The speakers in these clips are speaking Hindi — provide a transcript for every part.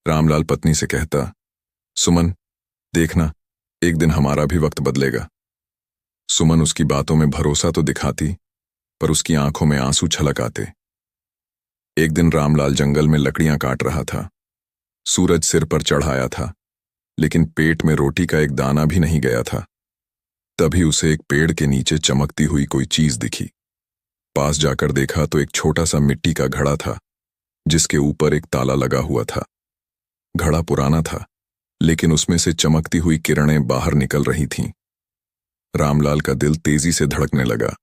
रामलाल पत्नी से कहता, सुमन, देखना, एक दिन हमारा भी वक्त बदलेगा। सुमन उसकी बातों में भरोसा तो दिखाती, पर उसकी आंखों में आंसू छलक आते। एक दिन रामलाल जंगल में लकड़ियां काट रहा था। सूरज सिर पर चढ़ाया था, लेकिन पेट में रोटी का एक दाना भी नहीं गया था। तभी उसे एक पेड़ के नीचे चमकती हुई कोई चीज दिखी। पास जाकर देखा तो एक छोटा सा मिट्टी का घड़ा था, जिसके ऊपर एक ताला लगा हुआ था। घड़ा पुराना था, लेकिन उसमें से चमकती हुई किरणें बाहर निकल रही थीं। रामलाल का दिल तेजी से धड़कने लगा।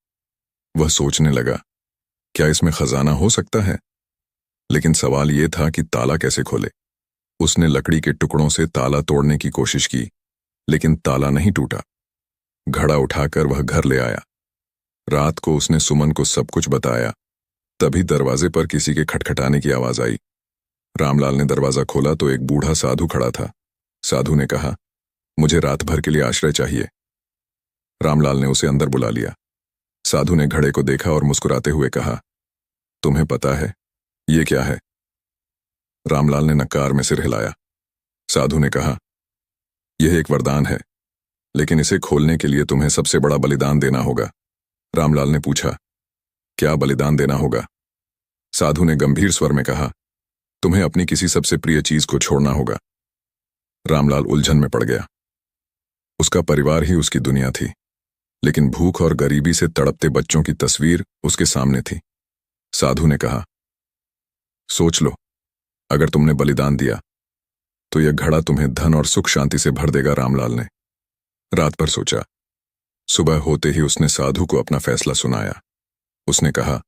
वह सोचने लगा, क्या इसमें खजाना हो सकता है? लेकिन सवाल यह था कि ताला कैसे खोले। उसने लकड़ी के टुकड़ों से ताला तोड़ने की कोशिश की, लेकिन ताला नहीं टूटा। घड़ा उठाकर वह घर ले आया। रात को उसने सुमन को सब कुछ बताया। तभी दरवाजे पर किसी के खटखटाने की आवाज आई। रामलाल ने दरवाजा खोला तो एक बूढ़ा साधु खड़ा था। साधु ने कहा, मुझे रात भर के लिए आश्रय चाहिए। रामलाल ने उसे अंदर बुला लिया। साधु ने घड़े को देखा और मुस्कुराते हुए कहा, तुम्हें पता है ये क्या है? रामलाल ने नकार में सिर हिलाया। साधु ने कहा, यह एक वरदान है, लेकिन इसे खोलने के लिए तुम्हें सबसे बड़ा बलिदान देना होगा। रामलाल ने पूछा, क्या बलिदान देना होगा? साधु ने गंभीर स्वर में कहा, तुम्हें अपनी किसी सबसे प्रिय चीज को छोड़ना होगा। रामलाल उलझन में पड़ गया। उसका परिवार ही उसकी दुनिया थी, लेकिन भूख और गरीबी से तड़पते बच्चों की तस्वीर उसके सामने थी। साधु ने कहा, सोच लो, अगर तुमने बलिदान दिया तो यह घड़ा तुम्हें धन और सुख शांति से भर देगा। रामलाल ने रात भर सोचा। सुबह होते ही उसने साधु को अपना फैसला सुनाया। उसने कहा,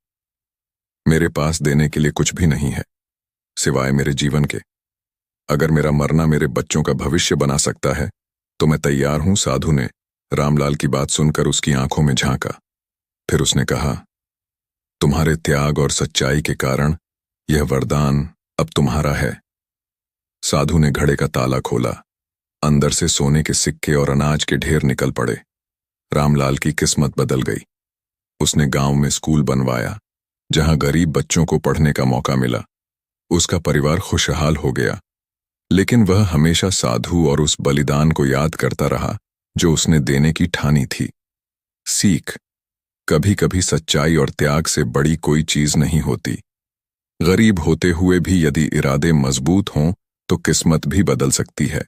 मेरे पास देने के लिए कुछ भी नहीं है सिवाय मेरे जीवन के। अगर मेरा मरना मेरे बच्चों का भविष्य बना सकता है तो मैं तैयार हूं। साधु ने रामलाल की बात सुनकर उसकी आंखों में झांका। फिर उसने कहा, तुम्हारे त्याग और सच्चाई के कारण यह वरदान अब तुम्हारा है। साधु ने घड़े का ताला खोला। अंदर से सोने के सिक्के और अनाज के ढेर निकल पड़े। रामलाल की किस्मत बदल गई। उसने गांव में स्कूल बनवाया, जहां गरीब बच्चों को पढ़ने का मौका मिला। उसका परिवार खुशहाल हो गया, लेकिन वह हमेशा साधु और उस बलिदान को याद करता रहा जो उसने देने की ठानी थी। सीख, कभी कभी सच्चाई और त्याग से बड़ी कोई चीज नहीं होती। गरीब होते हुए भी यदि इरादे मजबूत हों तो किस्मत भी बदल सकती है।